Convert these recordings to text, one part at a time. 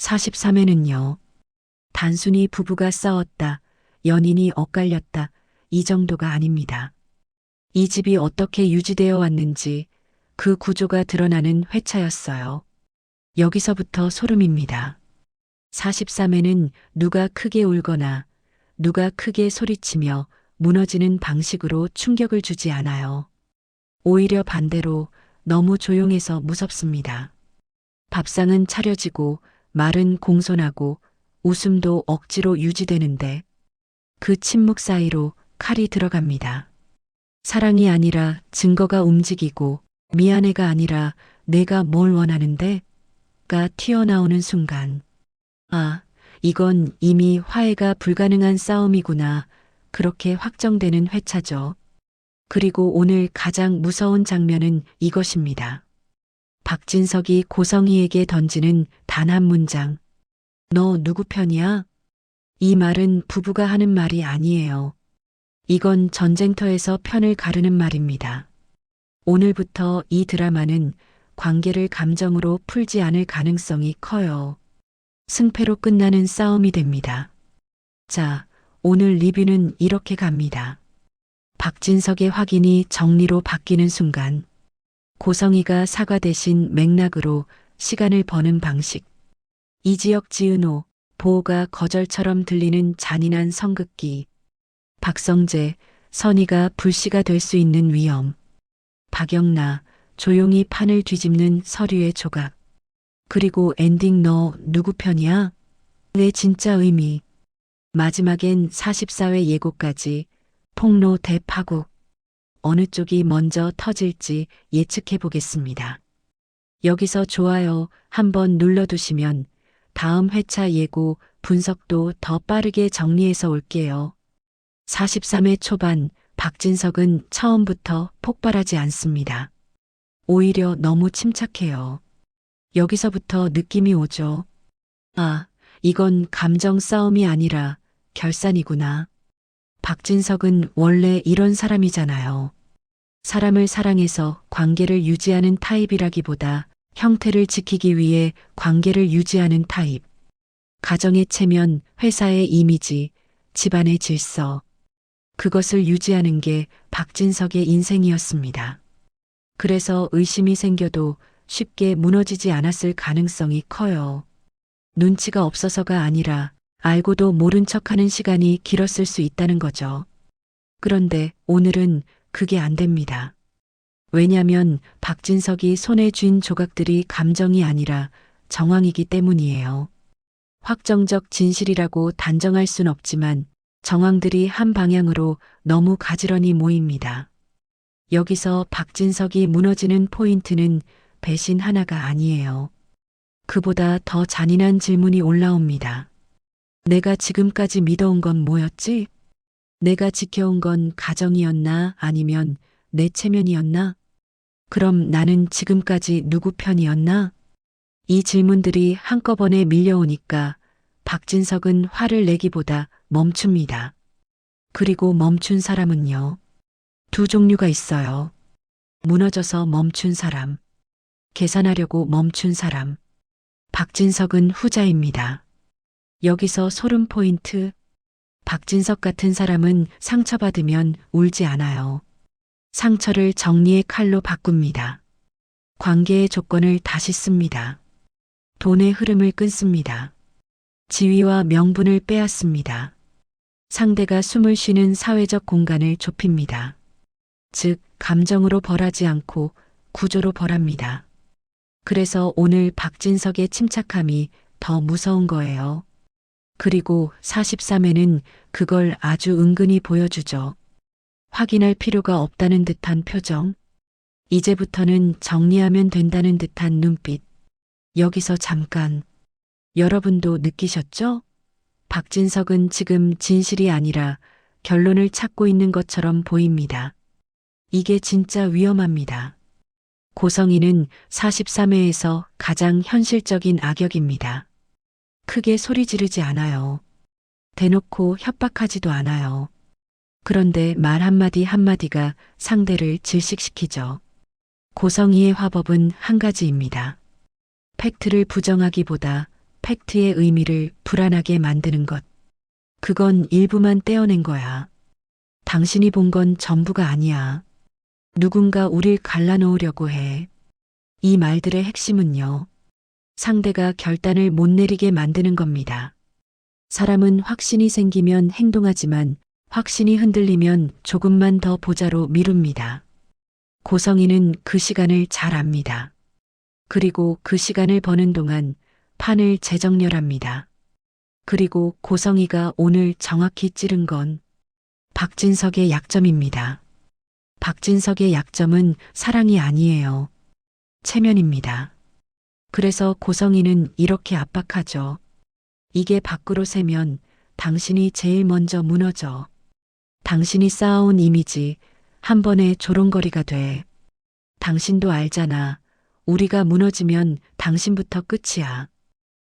43회는요. 단순히 부부가 싸웠다, 연인이 엇갈렸다, 이 정도가 아닙니다. 이 집이 어떻게 유지되어 왔는지 그 구조가 드러나는 회차였어요. 여기서부터 소름입니다. 43회는 누가 크게 울거나 누가 크게 소리치며 무너지는 방식으로 충격을 주지 않아요. 오히려 반대로 너무 조용해서 무섭습니다. 밥상은 차려지고 말은 공손하고 웃음도 억지로 유지되는데 그 침묵 사이로 칼이 들어갑니다. 사랑이 아니라 증거가 움직이고 미안해가 아니라 내가 뭘 원하는데 가 튀어나오는 순간 아, 이건 이미 화해가 불가능한 싸움이구나. 그렇게 확정되는 회차죠. 그리고 오늘 가장 무서운 장면은 이것입니다. 박진석이 고성희에게 던지는 단 한 문장. 너 누구 편이야? 이 말은 부부가 하는 말이 아니에요. 이건 전쟁터에서 편을 가르는 말입니다. 오늘부터 이 드라마는 관계를 감정으로 풀지 않을 가능성이 커요. 승패로 끝나는 싸움이 됩니다. 자, 오늘 리뷰는 이렇게 갑니다. 박진석의 확인이 정리로 바뀌는 순간 고성희가 사과 대신 맥락으로 시간을 버는 방식. 이지혁 지은호, 보호가 거절처럼 들리는 잔인한 성극기. 박성재, 선희가 불씨가 될 수 있는 위험. 박영나, 조용히 판을 뒤집는 서류의 조각. 그리고 엔딩 너 누구 편이야? 내 진짜 의미. 마지막엔 44회 예고까지 폭로 대파국. 어느 쪽이 먼저 터질지 예측해 보겠습니다. 여기서 좋아요 한번 눌러두시면 다음 회차 예고 분석도 더 빠르게 정리해서 올게요. 43회 초반 박진석은 처음부터 폭발하지 않습니다. 오히려 너무 침착해요. 여기서부터 느낌이 오죠. 아, 이건 감정 싸움이 아니라 결산이구나. 박진석은 원래 이런 사람이잖아요. 사람을 사랑해서 관계를 유지하는 타입이라기보다 형태를 지키기 위해 관계를 유지하는 타입. 가정의 체면, 회사의 이미지, 집안의 질서. 그것을 유지하는 게 박진석의 인생이었습니다. 그래서 의심이 생겨도 쉽게 무너지지 않았을 가능성이 커요. 눈치가 없어서가 아니라 알고도 모른 척하는 시간이 길었을 수 있다는 거죠. 그런데 오늘은 그게 안 됩니다. 왜냐면 박진석이 손에 쥔 조각들이 감정이 아니라 정황이기 때문이에요. 확정적 진실이라고 단정할 순 없지만 정황들이 한 방향으로 너무 가지런히 모입니다. 여기서 박진석이 무너지는 포인트는 배신 하나가 아니에요. 그보다 더 잔인한 질문이 올라옵니다. 내가 지금까지 믿어온 건 뭐였지? 내가 지켜온 건 가정이었나 아니면 내 체면이었나? 그럼 나는 지금까지 누구 편이었나? 이 질문들이 한꺼번에 밀려오니까 박진석은 화를 내기보다 멈춥니다. 그리고 멈춘 사람은요. 두 종류가 있어요. 무너져서 멈춘 사람. 계산하려고 멈춘 사람. 박진석은 후자입니다. 여기서 소름 포인트. 박진석 같은 사람은 상처받으면 울지 않아요. 상처를 정리의 칼로 바꿉니다. 관계의 조건을 다시 씁니다. 돈의 흐름을 끊습니다. 지위와 명분을 빼앗습니다. 상대가 숨을 쉬는 사회적 공간을 좁힙니다. 즉, 감정으로 벌하지 않고 구조로 벌합니다. 그래서 오늘 박진석의 침착함이 더 무서운 거예요. 그리고 43회는 그걸 아주 은근히 보여주죠. 확인할 필요가 없다는 듯한 표정. 이제부터는 정리하면 된다는 듯한 눈빛. 여기서 잠깐. 여러분도 느끼셨죠? 박진석은 지금 진실이 아니라 결론을 찾고 있는 것처럼 보입니다. 이게 진짜 위험합니다. 고성희는 43회에서 가장 현실적인 악역입니다. 크게 소리 지르지 않아요. 대놓고 협박하지도 않아요. 그런데 말 한마디 한마디가 상대를 질식시키죠. 고성희의 화법은 한 가지입니다. 팩트를 부정하기보다 팩트의 의미를 불안하게 만드는 것. 그건 일부만 떼어낸 거야. 당신이 본 건 전부가 아니야. 누군가 우릴 갈라놓으려고 해. 이 말들의 핵심은요. 상대가 결단을 못 내리게 만드는 겁니다. 사람은 확신이 생기면 행동하지만 확신이 흔들리면 조금만 더 보자로 미룹니다. 고성이는 그 시간을 잘 압니다. 그리고 그 시간을 버는 동안 판을 재정렬합니다. 그리고 고성이가 오늘 정확히 찌른 건 박진석의 약점입니다. 박진석의 약점은 사랑이 아니에요. 체면입니다. 그래서 고성이는 이렇게 압박하죠. 이게 밖으로 새면 당신이 제일 먼저 무너져. 당신이 쌓아온 이미지 한 번에 조롱거리가 돼. 당신도 알잖아. 우리가 무너지면 당신부터 끝이야.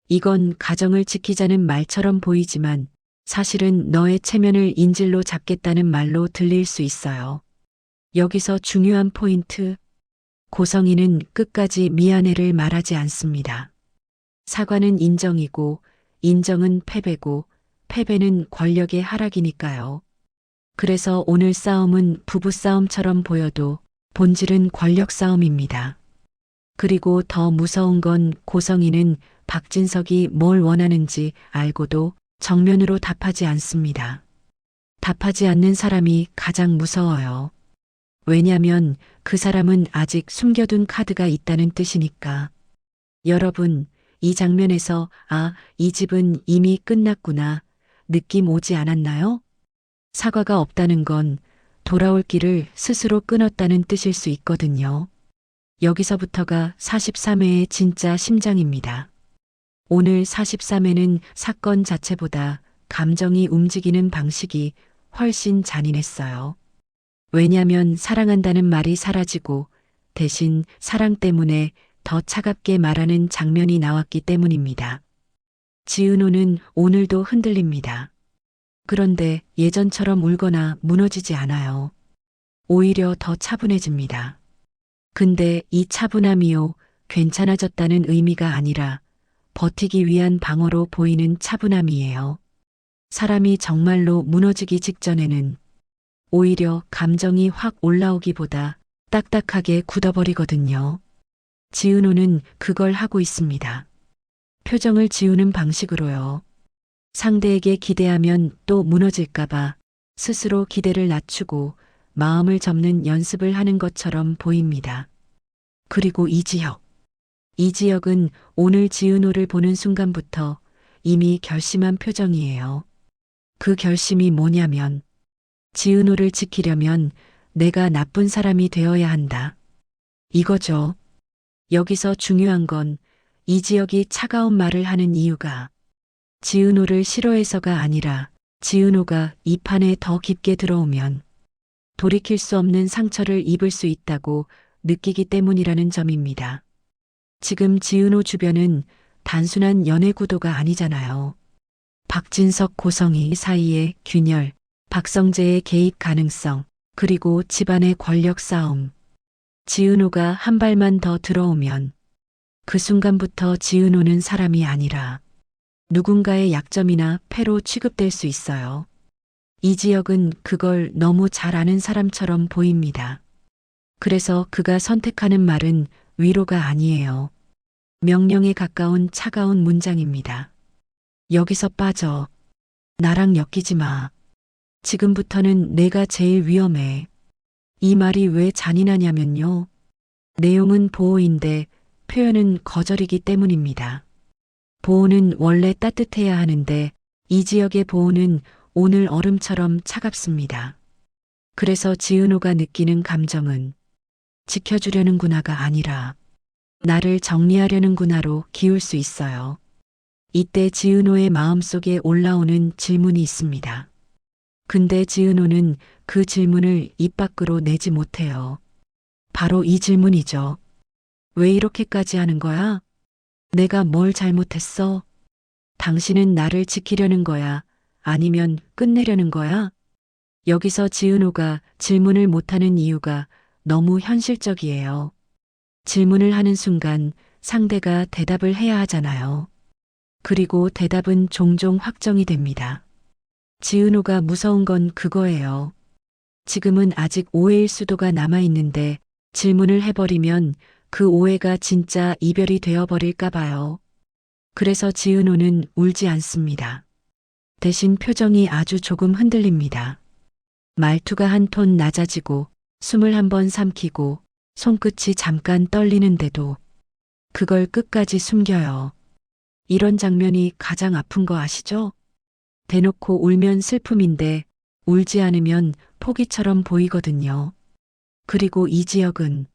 이건 가정을 지키자는 말처럼 보이지만 사실은 너의 체면을 인질로 잡겠다는 말로 들릴 수 있어요. 여기서 중요한 포인트. 고성이는 끝까지 미안해를 말하지 않습니다. 사과는 인정이고 인정은 패배고 패배는 권력의 하락이니까요. 그래서 오늘 싸움은 부부싸움처럼 보여도 본질은 권력 싸움입니다. 그리고 더 무서운 건 고성이는 박진석이 뭘 원하는지 알고도 정면으로 답하지 않습니다. 답하지 않는 사람이 가장 무서워요. 왜냐면 그 사람은 아직 숨겨둔 카드가 있다는 뜻이니까. 여러분, 이 장면에서 이 집은 이미 끝났구나 느낌 오지 않았나요? 사과가 없다는 건 돌아올 길을 스스로 끊었다는 뜻일 수 있거든요. 여기서부터가 43회의 진짜 심장입니다. 오늘 43회는 사건 자체보다 감정이 움직이는 방식이 훨씬 잔인했어요. 왜냐면 사랑한다는 말이 사라지고 대신 사랑 때문에 더 차갑게 말하는 장면이 나왔기 때문입니다. 지은호는 오늘도 흔들립니다. 그런데 예전처럼 울거나 무너지지 않아요. 오히려 더 차분해집니다. 근데 이 차분함이요, 괜찮아졌다는 의미가 아니라 버티기 위한 방어로 보이는 차분함이에요. 사람이 정말로 무너지기 직전에는 오히려 감정이 확 올라오기보다 딱딱하게 굳어버리거든요. 지은호는 그걸 하고 있습니다. 표정을 지우는 방식으로요. 상대에게 기대하면 또 무너질까봐 스스로 기대를 낮추고 마음을 접는 연습을 하는 것처럼 보입니다. 그리고 이지혁. 이지혁은 오늘 지은호를 보는 순간부터 이미 결심한 표정이에요. 그 결심이 뭐냐면 지은호를 지키려면 내가 나쁜 사람이 되어야 한다. 이거죠. 여기서 중요한 건 이지혁이 차가운 말을 하는 이유가 지은호를 싫어해서가 아니라 지은호가 이 판에 더 깊게 들어오면 돌이킬 수 없는 상처를 입을 수 있다고 느끼기 때문이라는 점입니다. 지금 지은호 주변은 단순한 연애 구도가 아니잖아요. 박진석 고성희 사이의 균열, 박성재의 개입 가능성, 그리고 집안의 권력 싸움. 지은호가 한 발만 더 들어오면 그 순간부터 지은호는 사람이 아니라 누군가의 약점이나 패로 취급될 수 있어요. 이지혁은 그걸 너무 잘 아는 사람처럼 보입니다. 그래서 그가 선택하는 말은 위로가 아니에요. 명령에 가까운 차가운 문장입니다. 여기서 빠져. 나랑 엮이지 마. 지금부터는 내가 제일 위험해. 이 말이 왜 잔인하냐면요. 내용은 보호인데 표현은 거절이기 때문입니다. 보호는 원래 따뜻해야 하는데 이 지역의 보호는 오늘 얼음처럼 차갑습니다. 그래서 지은호가 느끼는 감정은 지켜주려는구나가 아니라 나를 정리하려는구나로 기울 수 있어요. 이때 지은호의 마음속에 올라오는 질문이 있습니다. 근데 지은호는 그 질문을 입 밖으로 내지 못해요. 바로 이 질문이죠. 왜 이렇게까지 하는 거야? 내가 뭘 잘못했어? 당신은 나를 지키려는 거야? 아니면 끝내려는 거야? 여기서 지은호가 질문을 못하는 이유가 너무 현실적이에요. 질문을 하는 순간 상대가 대답을 해야 하잖아요. 그리고 대답은 종종 확정이 됩니다. 지은호가 무서운 건 그거예요. 지금은 아직 오해일 수도가 남아있는데 질문을 해버리면 그 오해가 진짜 이별이 되어버릴까 봐요. 그래서 지은호는 울지 않습니다. 대신 표정이 아주 조금 흔들립니다. 말투가 한 톤 낮아지고 숨을 한 번 삼키고 손끝이 잠깐 떨리는데도 그걸 끝까지 숨겨요. 이런 장면이 가장 아픈 거 아시죠? 대놓고 울면 슬픔인데 울지 않으면 포기처럼 보이거든요. 그리고 이지혁은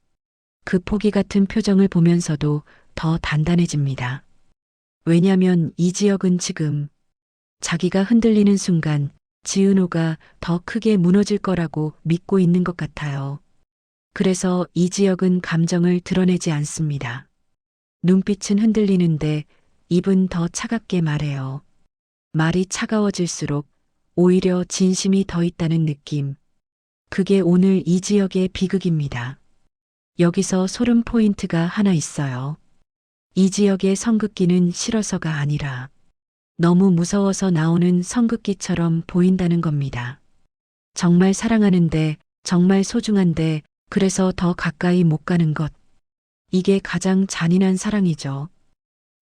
그 포기 같은 표정을 보면서도 더 단단해집니다. 왜냐면 이지혁은 지금 자기가 흔들리는 순간 지은호가 더 크게 무너질 거라고 믿고 있는 것 같아요. 그래서 이지혁은 감정을 드러내지 않습니다. 눈빛은 흔들리는데 입은 더 차갑게 말해요. 말이 차가워질수록 오히려 진심이 더 있다는 느낌. 그게 오늘 이지혁의 비극입니다. 여기서 소름 포인트가 하나 있어요. 이지혁의 성급기는 싫어서가 아니라 너무 무서워서 나오는 성급기처럼 보인다는 겁니다. 정말 사랑하는데, 정말 소중한데, 그래서 더 가까이 못 가는 것. 이게 가장 잔인한 사랑이죠.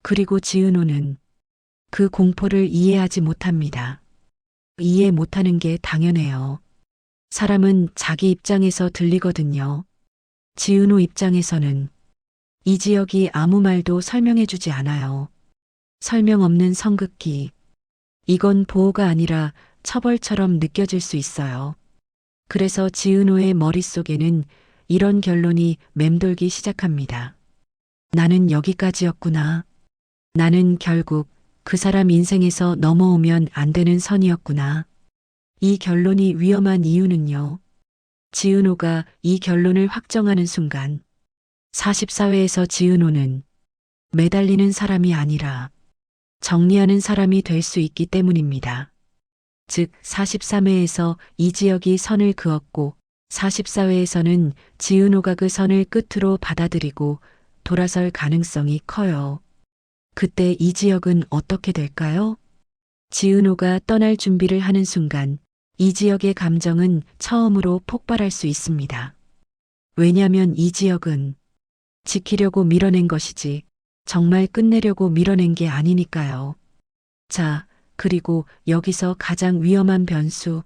그리고 지은호는 그 공포를 이해하지 못합니다. 이해 못하는 게 당연해요. 사람은 자기 입장에서 들리거든요. 지은호 입장에서는 이지혁이 아무 말도 설명해주지 않아요. 설명 없는 성급기. 이건 보호가 아니라 처벌처럼 느껴질 수 있어요. 그래서 지은호의 머릿속에는 이런 결론이 맴돌기 시작합니다. 나는 여기까지였구나. 나는 결국 그 사람 인생에서 넘어오면 안 되는 선이었구나. 이 결론이 위험한 이유는요. 지은호가 이 결론을 확정하는 순간 44회에서 지은호는 매달리는 사람이 아니라 정리하는 사람이 될 수 있기 때문입니다. 즉 43회에서 이지혁이 선을 그었고 44회에서는 지은호가 그 선을 끝으로 받아들이고 돌아설 가능성이 커요. 그때 이지혁은 어떻게 될까요? 지은호가 떠날 준비를 하는 순간 이지혁의 감정은 처음으로 폭발할 수 있습니다. 왜냐면 이지혁은 지키려고 밀어낸 것이지 정말 끝내려고 밀어낸 게 아니니까요. 자, 그리고 여기서 가장 위험한 변수.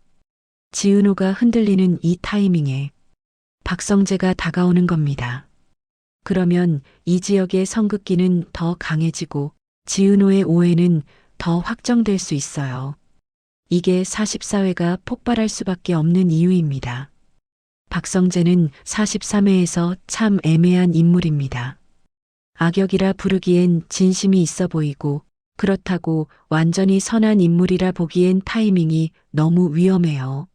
지은호가 흔들리는 이 타이밍에 박성재가 다가오는 겁니다. 그러면 이지혁의 성급기는 더 강해지고 지은호의 오해는 더 확정될 수 있어요. 이게 44회가 폭발할 수밖에 없는 이유입니다. 박성재는 43회에서 참 애매한 인물입니다. 악역이라 부르기엔 진심이 있어 보이고 그렇다고 완전히 선한 인물이라 보기엔 타이밍이 너무 위험해요.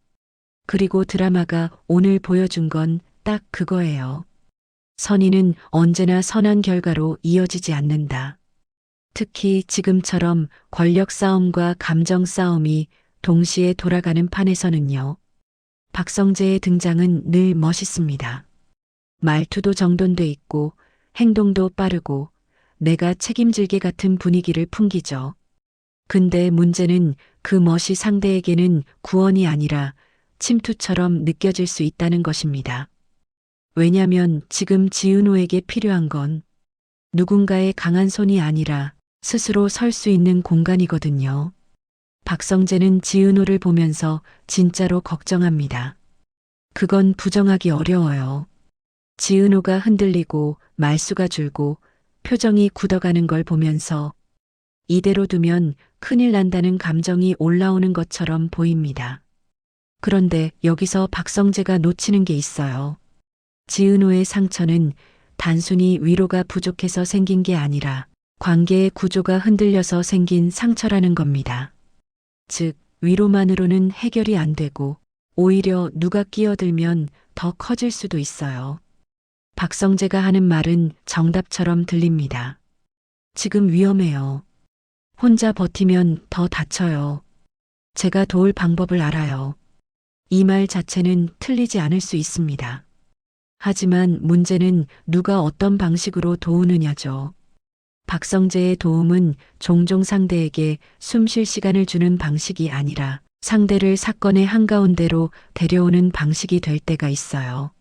그리고 드라마가 오늘 보여준 건 딱 그거예요. 선의는 언제나 선한 결과로 이어지지 않는다. 특히 지금처럼 권력 싸움과 감정 싸움이 동시에 돌아가는 판에서는요. 박성재의 등장은 늘 멋있습니다. 말투도 정돈돼 있고 행동도 빠르고 내가 책임질게 같은 분위기를 풍기죠. 근데 문제는 그 멋이 상대에게는 구원이 아니라 침투처럼 느껴질 수 있다는 것입니다. 왜냐면 지금 지은호에게 필요한 건 누군가의 강한 손이 아니라 스스로 설 수 있는 공간이거든요. 박성재는 지은호를 보면서 진짜로 걱정합니다. 그건 부정하기 어려워요. 지은호가 흔들리고 말수가 줄고 표정이 굳어가는 걸 보면서 이대로 두면 큰일 난다는 감정이 올라오는 것처럼 보입니다. 그런데 여기서 박성재가 놓치는 게 있어요. 지은호의 상처는 단순히 위로가 부족해서 생긴 게 아니라 관계의 구조가 흔들려서 생긴 상처라는 겁니다. 즉, 위로만으로는 해결이 안 되고 오히려 누가 끼어들면 더 커질 수도 있어요. 박성재가 하는 말은 정답처럼 들립니다. 지금 위험해요. 혼자 버티면 더 다쳐요. 제가 도울 방법을 알아요. 이 말 자체는 틀리지 않을 수 있습니다. 하지만 문제는 누가 어떤 방식으로 도우느냐죠. 박성재의 도움은 종종 상대에게 숨 쉴 시간을 주는 방식이 아니라 상대를 사건의 한가운데로 데려오는 방식이 될 때가 있어요.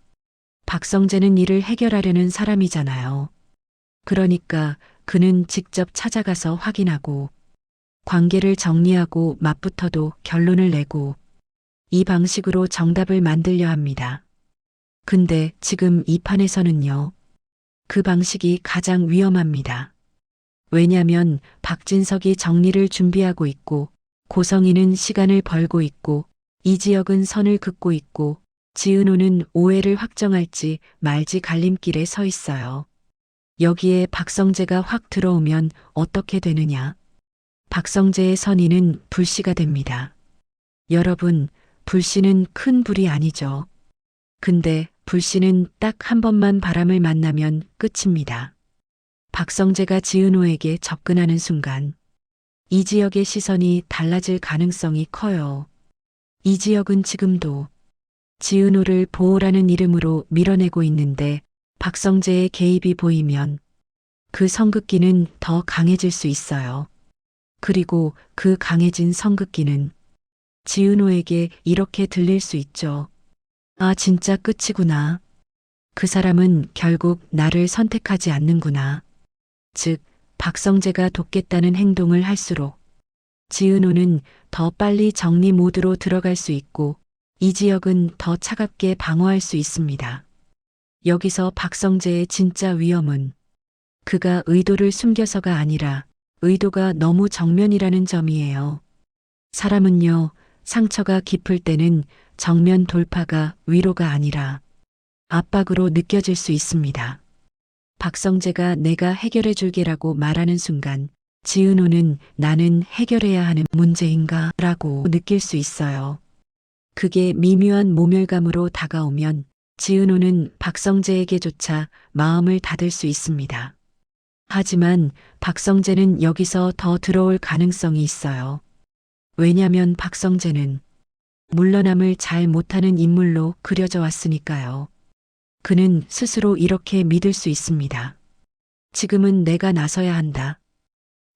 박성재는 일을 해결하려는 사람이잖아요. 그러니까 그는 직접 찾아가서 확인하고 관계를 정리하고 맞붙어도 결론을 내고 이 방식으로 정답을 만들려 합니다. 근데 지금 이 판에서는요. 그 방식이 가장 위험합니다. 왜냐면 박진석이 정리를 준비하고 있고 고성이는 시간을 벌고 있고 이지혁은 선을 긋고 있고 지은호는 오해를 확정할지 말지 갈림길에 서 있어요. 여기에 박성재가 확 들어오면 어떻게 되느냐. 박성재의 선의는 불씨가 됩니다. 여러분, 불씨는 큰 불이 아니죠. 근데 불씨는 딱 한 번만 바람을 만나면 끝입니다. 박성재가 지은호에게 접근하는 순간 이지혁의 시선이 달라질 가능성이 커요. 이지혁은 지금도 지은호를 보호라는 이름으로 밀어내고 있는데 박성재의 개입이 보이면 그 성급기는 더 강해질 수 있어요. 그리고 그 강해진 성급기는 지은호에게 이렇게 들릴 수 있죠. 아, 진짜 끝이구나. 그 사람은 결국 나를 선택하지 않는구나. 즉, 박성재가 돕겠다는 행동을 할수록 지은호는 더 빨리 정리 모드로 들어갈 수 있고 이지혁은 더 차갑게 방어할 수 있습니다. 여기서 박성재의 진짜 위험은 그가 의도를 숨겨서가 아니라 의도가 너무 정면이라는 점이에요. 사람은요, 상처가 깊을 때는 정면 돌파가 위로가 아니라 압박으로 느껴질 수 있습니다. 박성재가 내가 해결해 줄게라고 말하는 순간 지은호는 나는 해결해야 하는 문제인가 라고 느낄 수 있어요. 그게 미묘한 모멸감으로 다가오면 지은호는 박성재에게조차 마음을 닫을 수 있습니다. 하지만 박성재는 여기서 더 들어올 가능성이 있어요. 왜냐면 박성재는 물러남을 잘 못하는 인물로 그려져 왔으니까요. 그는 스스로 이렇게 믿을 수 있습니다. 지금은 내가 나서야 한다.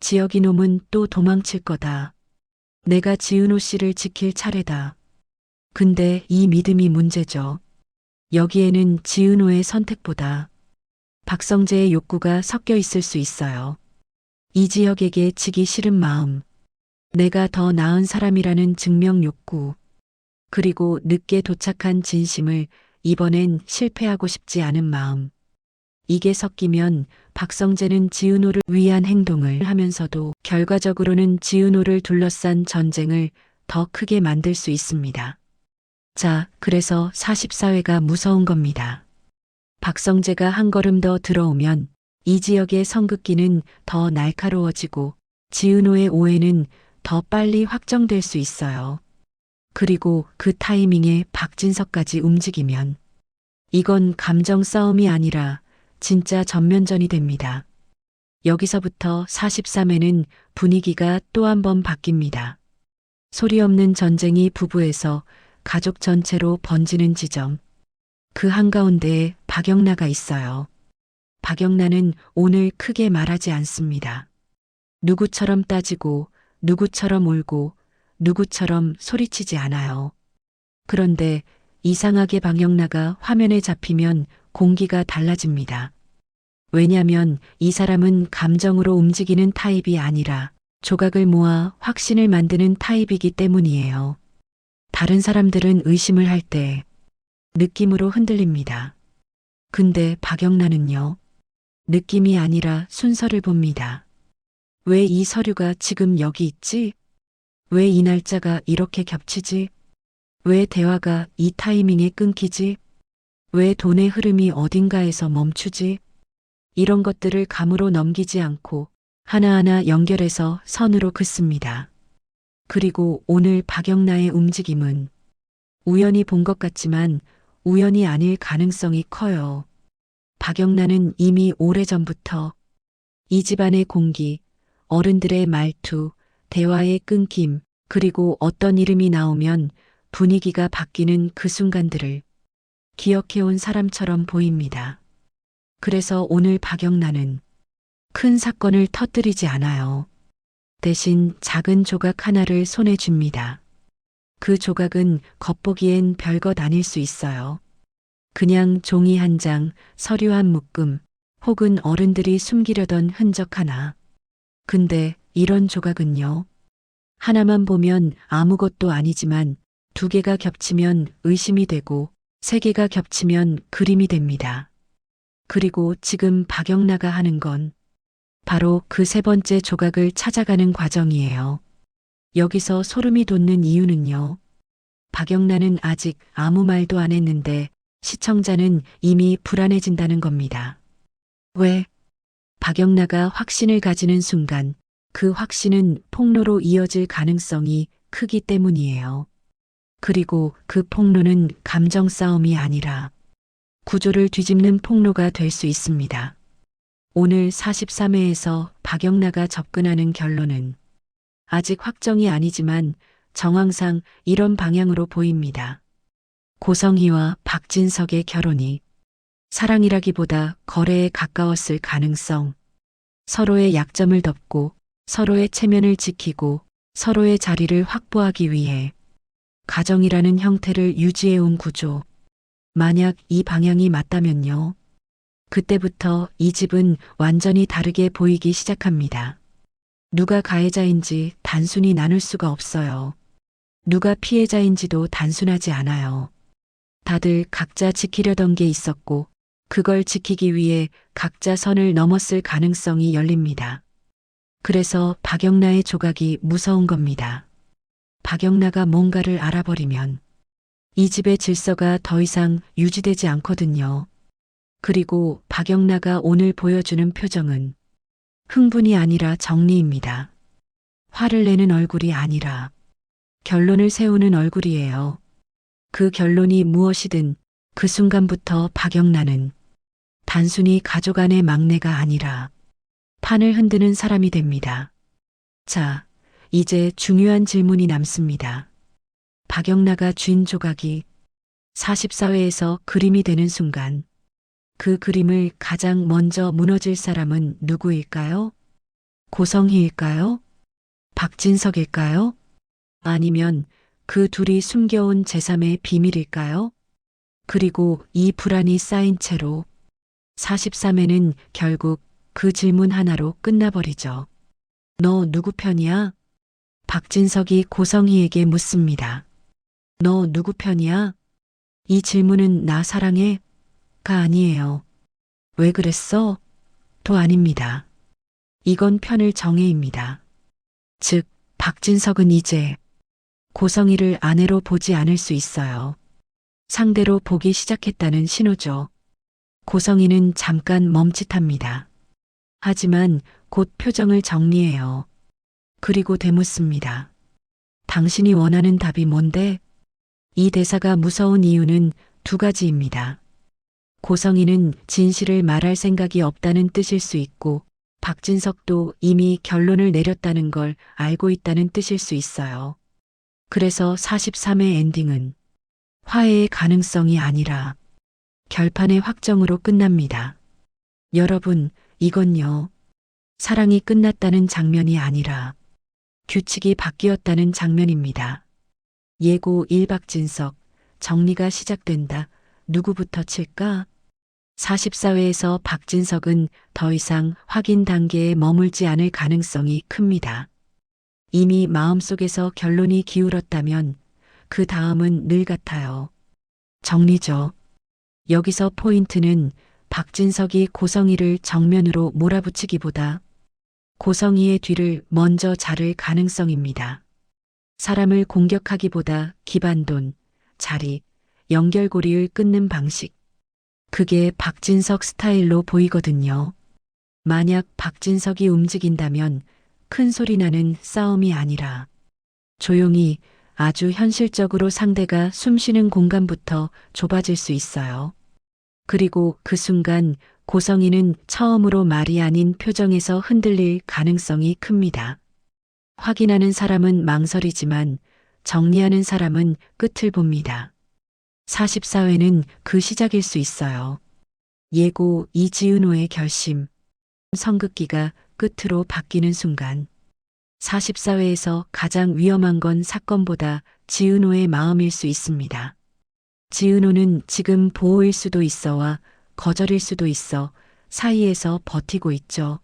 지혁이 놈은 또 도망칠 거다. 내가 지은호 씨를 지킬 차례다. 근데 이 믿음이 문제죠. 여기에는 지은호의 선택보다 박성재의 욕구가 섞여 있을 수 있어요. 이지혁에게 지기 싫은 마음, 내가 더 나은 사람이라는 증명 욕구, 그리고 늦게 도착한 진심을 이번엔 실패하고 싶지 않은 마음. 이게 섞이면 박성재는 지은호를 위한 행동을 하면서도 결과적으로는 지은호를 둘러싼 전쟁을 더 크게 만들 수 있습니다. 자, 그래서 44회가 무서운 겁니다. 박성재가 한 걸음 더 들어오면 이지혁의 성급기는 더 날카로워지고 지은호의 오해는 더 빨리 확정될 수 있어요. 그리고 그 타이밍에 박진석까지 움직이면 이건 감정 싸움이 아니라 진짜 전면전이 됩니다. 여기서부터 43회는 분위기가 또 한 번 바뀝니다. 소리 없는 전쟁이 부부에서 가족 전체로 번지는 지점. 그 한가운데에 박영나가 있어요. 박영나는 오늘 크게 말하지 않습니다. 누구처럼 따지고 누구처럼 울고 누구처럼 소리치지 않아요. 그런데 이상하게 박영나가 화면에 잡히면 공기가 달라집니다. 왜냐면 이 사람은 감정으로 움직이는 타입이 아니라 조각을 모아 확신을 만드는 타입이기 때문이에요. 다른 사람들은 의심을 할 때 느낌으로 흔들립니다. 근데 박영란은요, 느낌이 아니라 순서를 봅니다. 왜 이 서류가 지금 여기 있지? 왜 이 날짜가 이렇게 겹치지? 왜 대화가 이 타이밍에 끊기지? 왜 돈의 흐름이 어딘가에서 멈추지? 이런 것들을 감으로 넘기지 않고 하나하나 연결해서 선으로 긋습니다. 그리고 오늘 박영나의 움직임은 우연히 본 것 같지만 우연이 아닐 가능성이 커요. 박영나는 이미 오래전부터 이 집안의 공기, 어른들의 말투, 대화의 끊김, 그리고 어떤 이름이 나오면 분위기가 바뀌는 그 순간들을 기억해온 사람처럼 보입니다. 그래서 오늘 박영나는 큰 사건을 터뜨리지 않아요. 대신 작은 조각 하나를 손에 줍니다. 그 조각은 겉보기엔 별것 아닐 수 있어요. 그냥 종이 한 장, 서류 한 묶음, 혹은 어른들이 숨기려던 흔적 하나. 근데 이런 조각은요. 하나만 보면 아무것도 아니지만 두 개가 겹치면 의심이 되고 세 개가 겹치면 그림이 됩니다. 그리고 지금 박영나가 하는 건 바로 그 세 번째 조각을 찾아가는 과정이에요. 여기서 소름이 돋는 이유는요. 박영란은 아직 아무 말도 안 했는데 시청자는 이미 불안해진다는 겁니다. 왜? 박영나가 확신을 가지는 순간 그 확신은 폭로로 이어질 가능성이 크기 때문이에요. 그리고 그 폭로는 감정 싸움이 아니라 구조를 뒤집는 폭로가 될 수 있습니다. 오늘 43회에서 박영나가 접근하는 결론은 아직 확정이 아니지만 정황상 이런 방향으로 보입니다. 고성희와 박진석의 결혼이 사랑이라기보다 거래에 가까웠을 가능성, 서로의 약점을 덮고 서로의 체면을 지키고 서로의 자리를 확보하기 위해 가정이라는 형태를 유지해온 구조. 만약 이 방향이 맞다면요. 그때부터 이 집은 완전히 다르게 보이기 시작합니다. 누가 가해자인지 단순히 나눌 수가 없어요. 누가 피해자인지도 단순하지 않아요. 다들 각자 지키려던 게 있었고 그걸 지키기 위해 각자 선을 넘었을 가능성이 열립니다. 그래서 박영나의 조각이 무서운 겁니다. 박영나가 뭔가를 알아버리면 이 집의 질서가 더 이상 유지되지 않거든요. 그리고 박영나가 오늘 보여주는 표정은 흥분이 아니라 정리입니다. 화를 내는 얼굴이 아니라 결론을 세우는 얼굴이에요. 그 결론이 무엇이든 그 순간부터 박영란은 단순히 가족 안의 막내가 아니라 판을 흔드는 사람이 됩니다. 자, 이제 중요한 질문이 남습니다. 박영나가 쥔 조각이 44회에서 그림이 되는 순간 그 그림을 가장 먼저 무너질 사람은 누구일까요? 고성희일까요? 박진석일까요? 아니면 그 둘이 숨겨온 제3의 비밀일까요? 그리고 이 불안이 쌓인 채로 43회는 결국 그 질문 하나로 끝나버리죠. 너 누구 편이야? 박진석이 고성희에게 묻습니다. 너 누구 편이야? 이 질문은 나 사랑해? 가 아니에요. 왜 그랬어? 도 아닙니다. 이건 편을 정해입니다. 즉, 박진석은 이제 고성희를 아내로 보지 않을 수 있어요. 상대로 보기 시작했다는 신호죠. 고성희는 잠깐 멈칫합니다. 하지만 곧 표정을 정리해요. 그리고 되묻습니다. 당신이 원하는 답이 뭔데? 이 대사가 무서운 이유는 두 가지입니다. 고성희는 진실을 말할 생각이 없다는 뜻일 수 있고 박진석도 이미 결론을 내렸다는 걸 알고 있다는 뜻일 수 있어요. 그래서 43회 엔딩은 화해의 가능성이 아니라 결판의 확정으로 끝납니다. 여러분, 이건요. 사랑이 끝났다는 장면이 아니라 규칙이 바뀌었다는 장면입니다. 예고 1 박진석, 정리가 시작된다. 누구부터 칠까? 44회에서 박진석은 더 이상 확인 단계에 머물지 않을 가능성이 큽니다. 이미 마음속에서 결론이 기울었다면 그 다음은 늘 같아요. 정리죠. 여기서 포인트는 박진석이 고성희를 정면으로 몰아붙이기보다 고성희의 뒤를 먼저 자를 가능성입니다. 사람을 공격하기보다 기반돈, 자리, 연결고리를 끊는 방식. 그게 박진석 스타일로 보이거든요. 만약 박진석이 움직인다면 큰 소리 나는 싸움이 아니라 조용히 아주 현실적으로 상대가 숨쉬는 공간부터 좁아질 수 있어요. 그리고 그 순간 고성희는 처음으로 말이 아닌 표정에서 흔들릴 가능성이 큽니다. 확인하는 사람은 망설이지만 정리하는 사람은 끝을 봅니다. 44회는 그 시작일 수 있어요. 예고 이지은호의 결심. 선긋기가 끝으로 바뀌는 순간 44회에서 가장 위험한 건 사건보다 지은호의 마음일 수 있습니다. 지은호는 지금 보호일 수도 있어와 거절일 수도 있어 사이에서 버티고 있죠.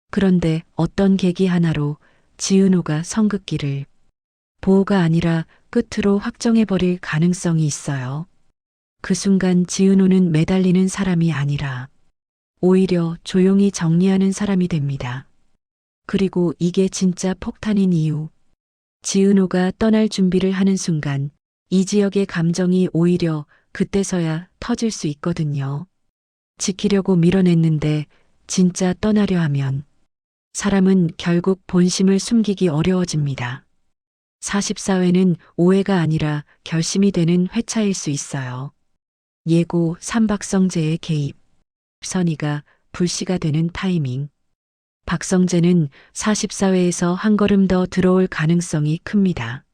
그런데 어떤 계기 하나로 지은호가 선긋기를 보호가 아니라 끝으로 확정해버릴 가능성이 있어요. 그 순간 지은호는 매달리는 사람이 아니라 오히려 조용히 정리하는 사람이 됩니다. 그리고 이게 진짜 폭탄인 이유. 지은호가 떠날 준비를 하는 순간 이 지역의 감정이 오히려 그때서야 터질 수 있거든요. 지키려고 밀어냈는데 진짜 떠나려 하면 사람은 결국 본심을 숨기기 어려워집니다. 44회는 오해가 아니라 결심이 되는 회차일 수 있어요. 예고 삼박성재의 개입. 선희가 불씨가 되는 타이밍. 박성재는 44회에서 한 걸음 더 들어올 가능성이 큽니다.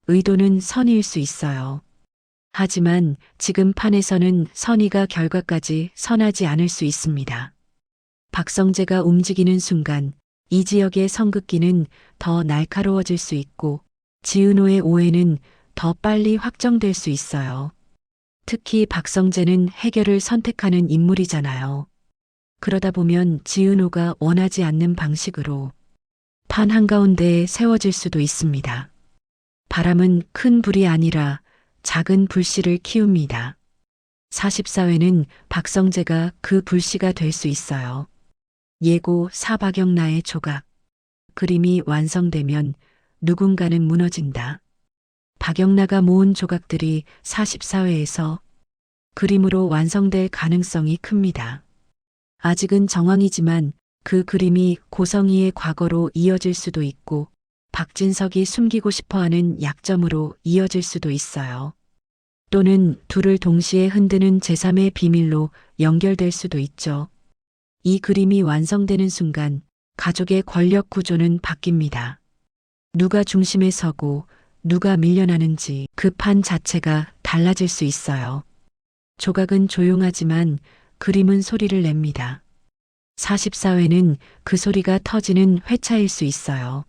의도는 선의일 수 있어요. 하지만 지금 판에서는 선의가 결과까지 선하지 않을 수 있습니다. 박성재가 움직이는 순간 이 지역의 선긋기는 더 날카로워질 수 있고 지은호의 오해는 더 빨리 확정될 수 있어요. 특히 박성재는 해결을 선택하는 인물이잖아요. 그러다 보면 지은호가 원하지 않는 방식으로 판 한가운데에 세워질 수도 있습니다. 바람은 큰 불이 아니라 작은 불씨를 키웁니다. 44회는 박성재가 그 불씨가 될 수 있어요. 예고 사박영나의 조각. 그림이 완성되면 누군가는 무너진다. 박영나가 모은 조각들이 44회에서 그림으로 완성될 가능성이 큽니다. 아직은 정황이지만 그 그림이 고성희의 과거로 이어질 수도 있고 박진석이 숨기고 싶어하는 약점으로 이어질 수도 있어요. 또는 둘을 동시에 흔드는 제3의 비밀로 연결될 수도 있죠. 이 그림이 완성되는 순간 가족의 권력 구조는 바뀝니다. 누가 중심에 서고 누가 밀려나는지 그 판 자체가 달라질 수 있어요. 조각은 조용하지만 그림은 소리를 냅니다. 44회는 그 소리가 터지는 회차일 수 있어요.